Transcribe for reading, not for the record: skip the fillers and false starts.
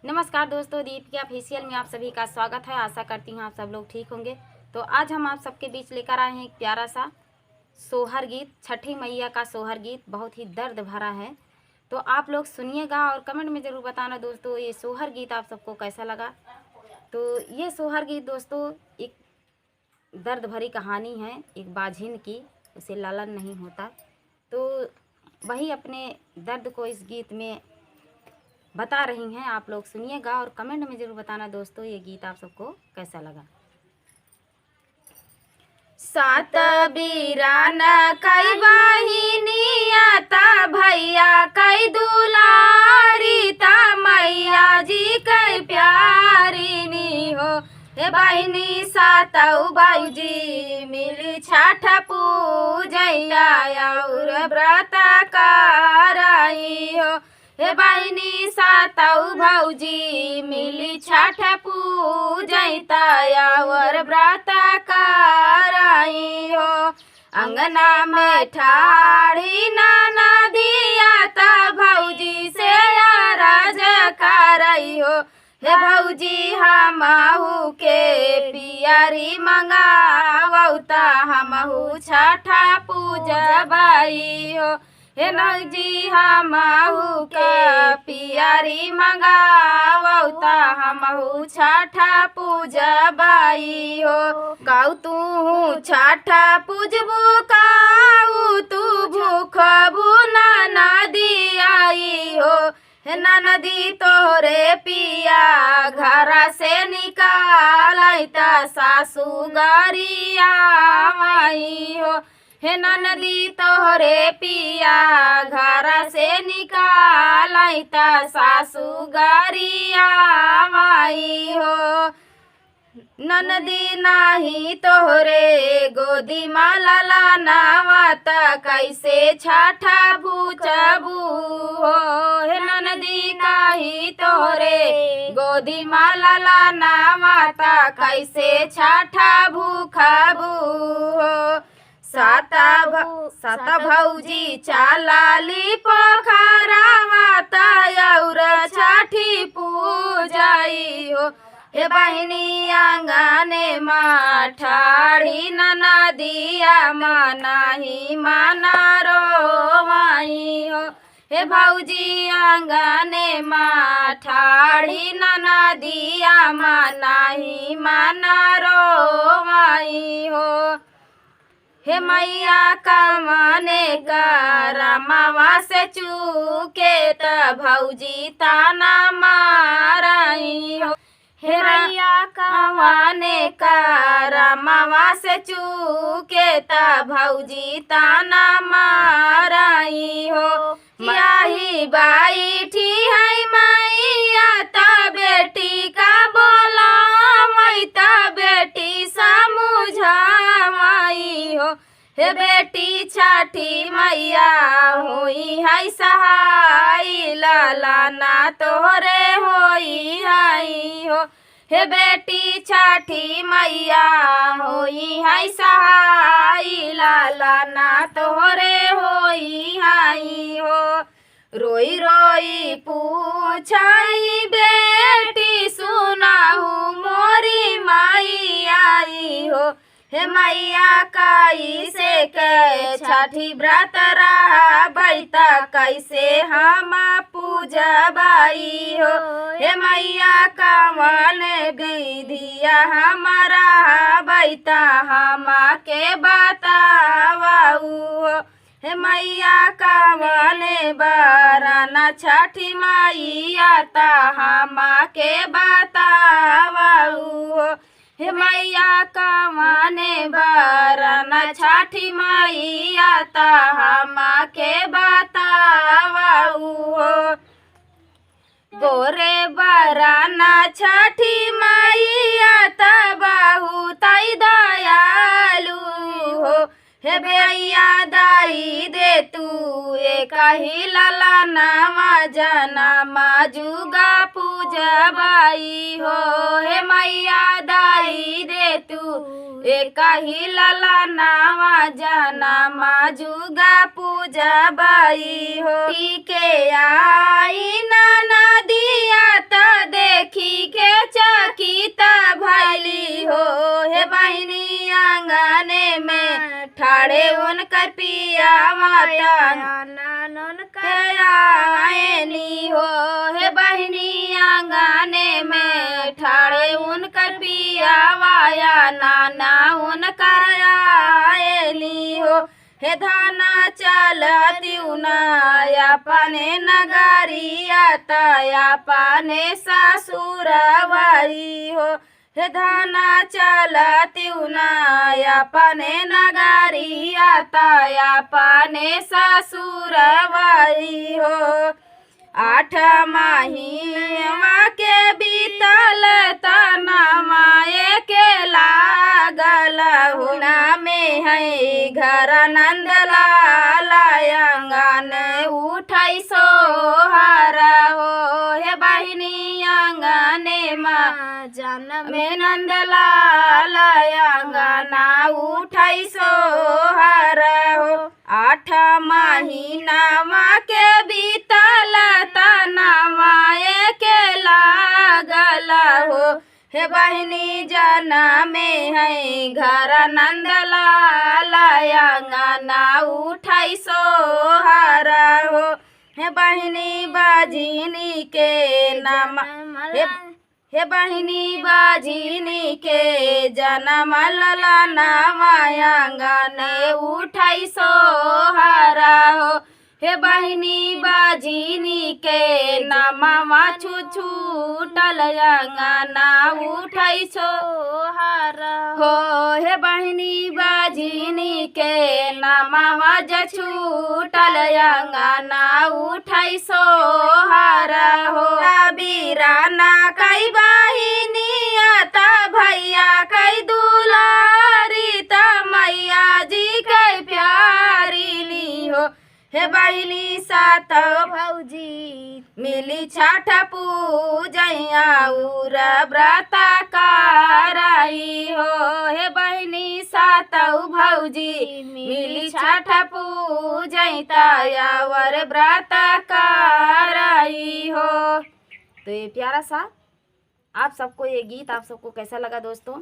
नमस्कार दोस्तों, दीपिका ऑफिशियल में आप सभी का स्वागत है। आशा करती हूँ आप सब लोग ठीक होंगे। तो आज हम आप सबके बीच लेकर आए हैं एक प्यारा सा सोहर गीत, छठी मैया का सोहर गीत। बहुत ही दर्द भरा है, तो आप लोग सुनिएगा और कमेंट में ज़रूर बताना दोस्तों ये सोहर गीत आप सबको कैसा लगा। तो ये सोहर गीत दोस्तों एक दर्द भरी कहानी है एक बाझिन की, उसे लालन नहीं होता, तो वही अपने दर्द को इस गीत में बता रही हैं। आप लोग सुनिएगा और कमेंट में ज़रूर बताना दोस्तों ये गीत आप सबको कैसा लगा। सात बीरान कई बहिनी आता भैया कई दुलारी ता मैया जी कई प्यारी नी हो। हे बहिनी सातऊ बाईजी मिली छठ पूजैया और व्रत कराई हो। हे बहिनी सातऊ भौजी मिली छठ पूजैता और व्रत कराई हो। अंगना में ठाड़ी नाना दिया ता भौजी से राज करई हो। हे भौजी हमहू के पियरी मंगावता हमहू छठा पूजबाई हो। हे नौजी हमहू के पियरी मंगावता हमहू छठा पूजबाई हो। काऊ तू छठा पूजबू काऊ तू भूखबू ना दियाई हो। हे नदी तोरे पिया घर से निकालता सासू गरिया माई हो। हे नदी तोरे पिया घर से निकालता सासू गरिया माई हो। ननदी नाही तोहरे गोदी माला नावत कैसे छठा पूजबू हो। हे ननदी काही तोहरे गोदी माला नावत कैसे छठा भूखबू हो। सात भौजी चालाली पोखरावता और छठी पूजाई हो। हे बहिनी आंगने माठाड़ी नना दिया मनाही माना रोवाई हो। हे भौजी आंगने माठाड़ी नना दिया मनाही माना रोवाई हो। हे मैया कमने करमावा से चूके त भौजी ताना माराई हो। हे मैया कमने करमावा से चूके त भौजी ताना माराई हो। यही बैठी है मैया त बेटी का बोला मई त बेटी समझाई हो। हे बेटी छठी मैया होई है सहाय लालाना तोरे होई है हो। हे बेटी छठी मैया होई है सहाय लालाना तोरे होई है हो। रोई रोई पूछाई बेटी सुनाहू मोरी माई आई हो। हे मैया काई से के छठी व्रत रहबैता कैसे हम पूजबाई हो। हे मैया कवन विधिया हमारा बैता हम के बतावाऊ हो। हे मैया कवन बरना छठी मैया ता हम के बतावाऊ हो। हे मैया कवने बरना छठी मैया ता हम के बतावाऊ हो। गोरे बरना छठी मैया ता बहुत दयालु हो। हे भैया दाई दे तू एक ही लाला नावा जनमा जुगा पूजबाई हो। हे मैया दाई दे तू एक ही लाला नावा जनमा जुगा पूजबाई हो। के आई ना दिया त दे नानन के आएली हो। हे बहिनी आंगने में ठाड़े उनकर पियावाया नाना उनकर आएली हो। हे धाना चलती उनाया पाने नगरिया तया पाने ससुर भाई हो। हे धाना चलती उनाया पाने नगरिया तया पाने ससुर भाई हो। 8 माहिवा के बीतल तनमाए के लागल हो। ना में है घर नंदलाल आंगन उठाई सोहर हो। हे बहिनी आंगने माँ जन्म में नंदलाल आंगन उठाई सोहर हो। 8 महीना के बीतल तनमाए के लागल हो। हे बहिनी जनमे है घर नंदलाल आंगन उठाई सोहर हो। हे बहिनी बाजिनी के नाम हे बहिनी बाजिनी के जनम ललनावा आंगन उठाई सोहर हो। हे बहिनी बाजिनी के नामवा छूटल आंगन उठाई सोहर हो। हे बहिनी बाजिनी के नामवा छूटल आंगन उठाई सोहर हो। बीराना कई बहिनी आता भैया कई दुलारी त मैया जी कई प्यारी ली हो। हे बहिनी सात भौजी मिली छठ पूजैया उर व्रत कराई हो। हे बहिनी सात भौजी मिली छठ पूजैता और व्रत कराई हो। तो ये प्यारा सा आप सबको ये गीत आप सबको कैसा लगा दोस्तों?